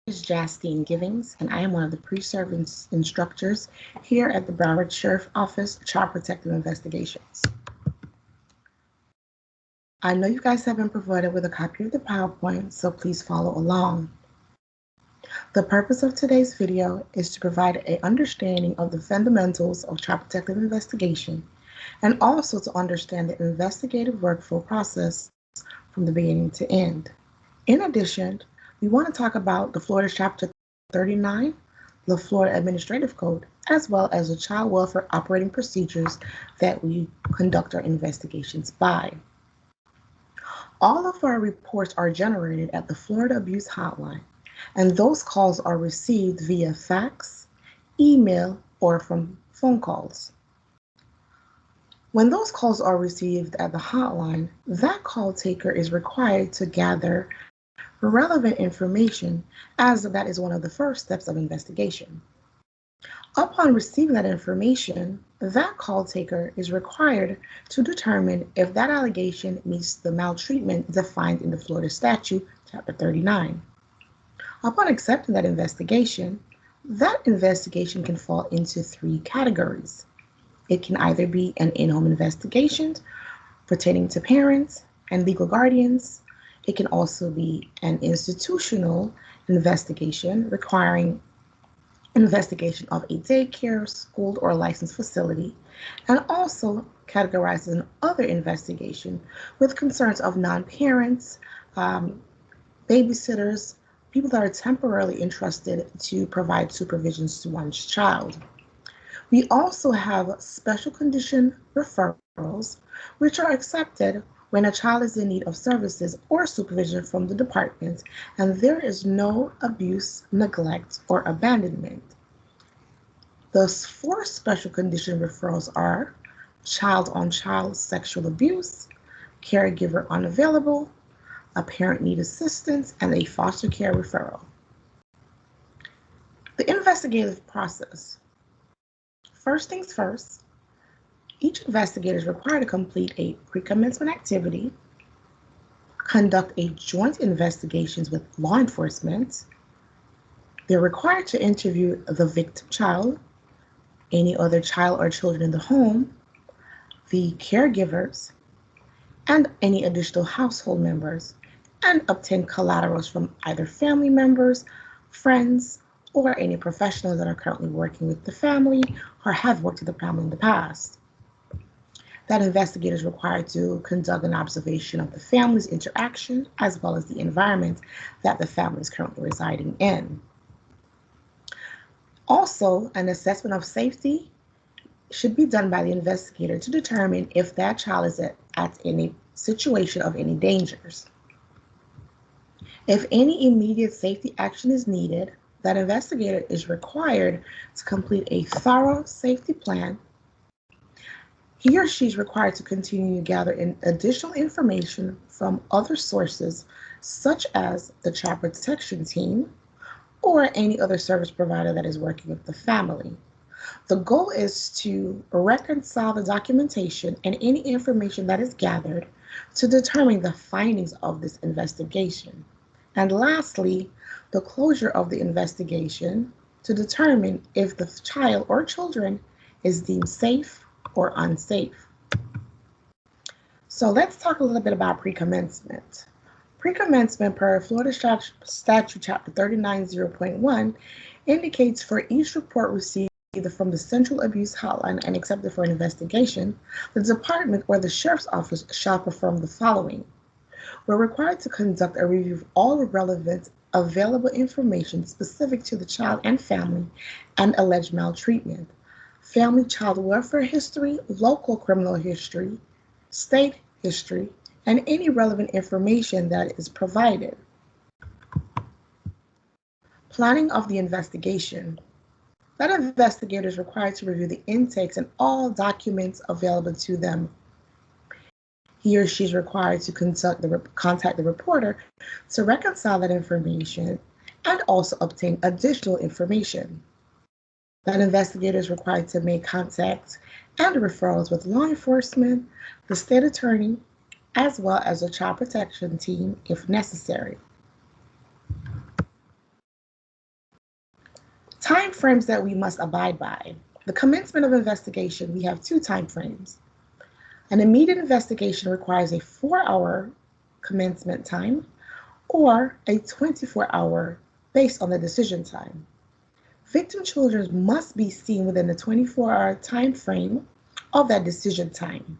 is Justine Givings, and I am one of the pre-service instructors here at the Broward Sheriff Office Child Protective Investigations. I know you guys have been provided with a copy of the PowerPoint, so please follow along. The purpose of today's video is to provide an understanding of the fundamentals of child protective investigation and also to understand the investigative workflow process from the beginning to end. In addition, we want to talk about the Florida Chapter 39, the Florida Administrative Code, as well as the child welfare operating procedures that we conduct our investigations by. All of our reports are generated at the Florida Abuse Hotline, and those calls are received via fax, email, or from phone calls. When those calls are received at the hotline, that call taker is required to gather relevant information, as that is one of the first steps of investigation. Upon receiving that information, that call taker is required to determine if that allegation meets the maltreatment defined in the Florida Statute, Chapter 39. Upon accepting that investigation can fall into three categories. It can either be an in-home investigation pertaining to parents and legal guardians. It can also be an institutional investigation requiring investigation of a daycare, school, or licensed facility, and also categorized as an other investigation with concerns of non-parents, babysitters, people that are temporarily entrusted to provide supervisions to one's child. We also have special condition referrals, which are accepted when a child is in need of services or supervision from the department and there is no abuse, neglect, or abandonment. The four special condition referrals are child-on-child sexual abuse, caregiver unavailable, a parent need assistance, and a foster care referral. The investigative process. First things first, each investigator is required to complete a pre-commencement activity, conduct a joint investigations with law enforcement. They're required to interview the victim child, any other child or children in the home, the caregivers, and any additional household members, and obtain collaterals from either family members, friends, or any professionals that are currently working with the family or have worked with the family in the past. That investigator is required to conduct an observation of the family's interaction as well as the environment that the family is currently residing in. Also, an assessment of safety should be done by the investigator to determine if that child is at any situation of any dangers. If any immediate safety action is needed, that investigator is required to complete a thorough safety plan. He or she is required to continue to gather additional information from other sources, such as the child protection team or any other service provider that is working with the family. The goal is to reconcile the documentation and any information that is gathered to determine the findings of this investigation. And lastly, the closure of the investigation to determine if the child or children is deemed safe or unsafe. So let's talk a little bit about pre-commencement. Pre-commencement per Florida Statute Chapter 39.0.1 indicates for each report received either from the Central Abuse Hotline and accepted for an investigation, the department or the sheriff's office shall perform the following. We're required to conduct a review of all relevant available information specific to the child and family and alleged maltreatment, family child welfare history, local criminal history, state history, and any relevant information that is provided. Planning of the investigation. That investigator is required to review the intakes and all documents available to them. He or she is required to contact the reporter to reconcile that information and also obtain additional information. That investigator is required to make contact and referrals with law enforcement, the state attorney, as well as the child protection team if necessary. Time frames that we must abide by. The commencement of investigation, we have two time frames. An immediate investigation requires a 4-hour commencement time or a 24-hour based on the decision time. Victim children must be seen within the 24-hour time frame of that decision time.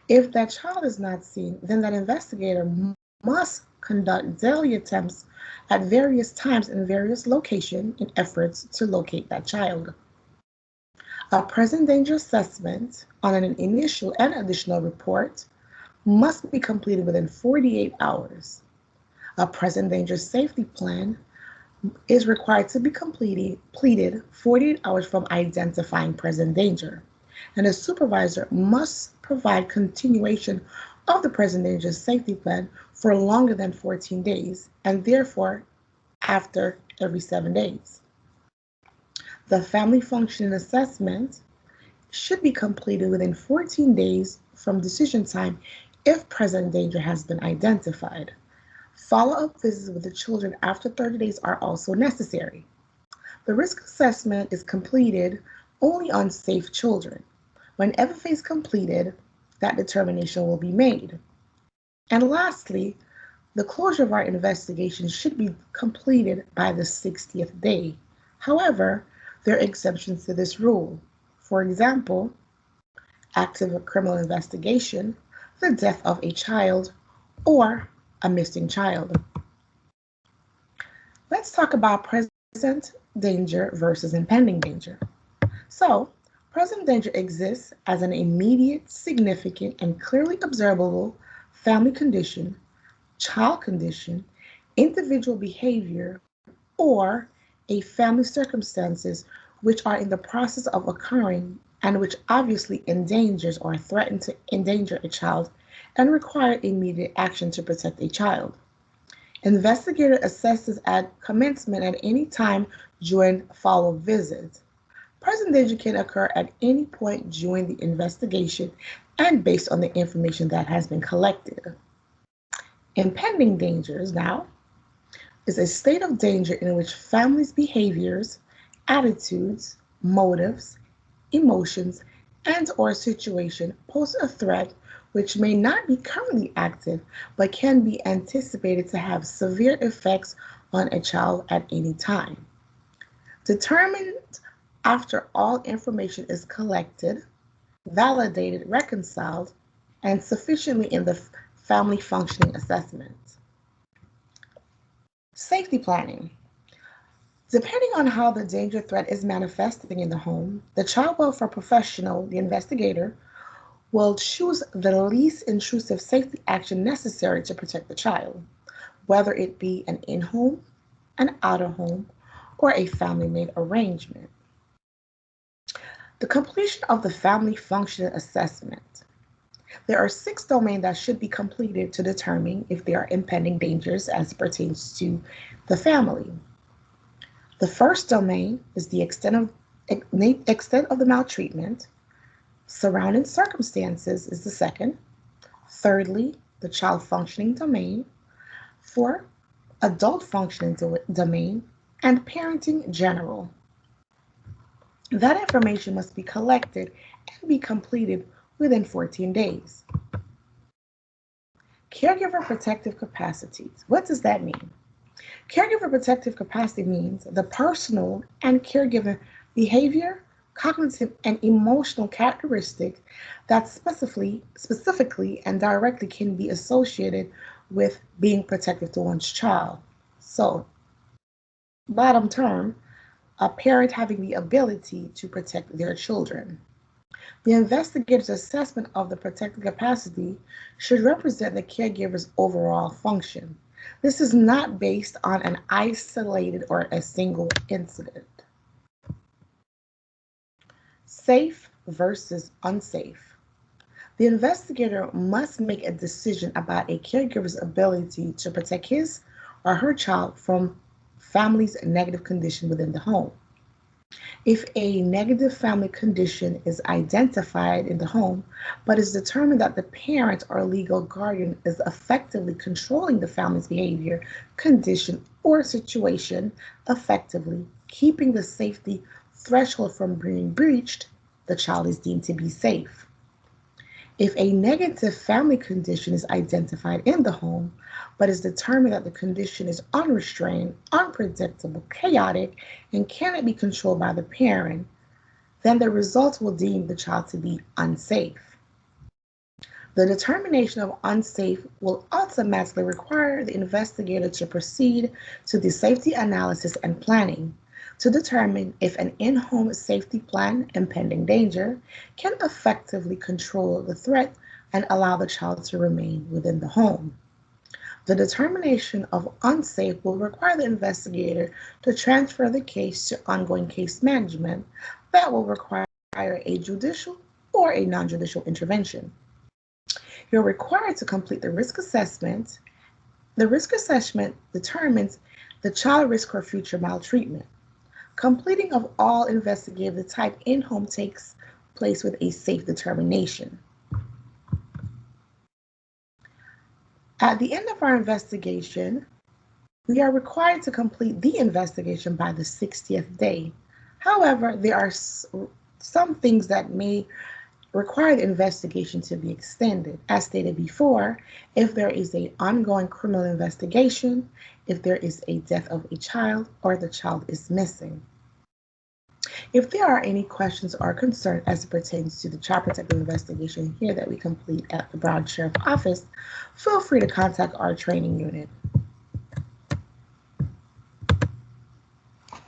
If that child is not seen, then that investigator must conduct daily attempts at various times in various locations in efforts to locate that child. A present danger assessment on an initial and additional report must be completed within 48 hours. A present danger safety plan is required to be completed 48 hours from identifying present danger, and a supervisor must provide continuation of the present danger safety plan for longer than 14 days, and therefore after every 7 days. The family function assessment should be completed within 14 days from decision time if present danger has been identified. Follow-up visits with the children after 30 days are also necessary. The risk assessment is completed only on safe children. When FFA is completed, that determination will be made. And lastly, the closure of our investigation should be completed by the 60th day. However, there are exceptions to this rule. For example, active criminal investigation, the death of a child, or a missing child. Let's talk about present danger versus impending danger. So, present danger exists as an immediate, significant, and clearly observable family condition, child condition, individual behavior, or a family circumstances which are in the process of occurring and which obviously endangers or threaten to endanger a child and require immediate action to protect a child. Investigator assesses at commencement at any time during follow-up visits. Present danger can occur at any point during the investigation and based on the information that has been collected. Impending dangers now is a state of danger in which families' behaviors, attitudes, motives, emotions, and/or situation pose a threat which may not be currently active but can be anticipated to have severe effects on a child at any time. Determined after all information is collected, validated, reconciled, and sufficiently in the family functioning assessment. Safety planning. Depending on how the danger threat is manifesting in the home, the child welfare professional, the investigator, will choose the least intrusive safety action necessary to protect the child, whether it be an in-home, an out-of-home, or a family-made arrangement. The completion of the family function assessment. There are 6 domains that should be completed to determine if there are impending dangers as pertains to the family. The first domain is the extent of the maltreatment. Surrounding circumstances is the second. Thirdly, the child functioning domain. 4, adult functioning domain, and parenting general. That information must be collected and be completed within 14 days. Caregiver protective capacities. What does that mean? Caregiver protective capacity means the personal and caregiver behavior, cognitive, and emotional characteristics that specifically and directly can be associated with being protective to one's child. So, bottom term, a parent having the ability to protect their children. The investigator's assessment of the protective capacity should represent the caregiver's overall function. This is not based on an isolated or a single incident. Safe versus unsafe. The investigator must make a decision about a caregiver's ability to protect his or her child from family's negative condition within the home. If a negative family condition is identified in the home, but is determined that the parent or legal guardian is effectively controlling the family's behavior, condition, or situation effectively, keeping the safety threshold from being breached, the child is deemed to be safe. If a negative family condition is identified in the home, but is determined that the condition is unrestrained, unpredictable, chaotic, and cannot be controlled by the parent, then the results will deem the child to be unsafe. The determination of unsafe will automatically require the investigator to proceed to the safety analysis and planning to determine if an in-home safety plan, impending danger, can effectively control the threat and allow the child to remain within the home. The determination of unsafe will require the investigator to transfer the case to ongoing case management that will require a judicial or a non-judicial intervention. You're required to complete the risk assessment. The risk assessment determines the child risk for future maltreatment. Completing of all investigative type in-home takes place with a safe determination. At the end of our investigation, we are required to complete the investigation by the 60th day. However, there are some things that may require the investigation to be extended. As stated before, if there is an ongoing criminal investigation, if there is a death of a child, or the child is missing. If there are any questions or concerns as it pertains to the child protective investigation here that we complete at the Broward Sheriff Office, feel free to contact our training unit.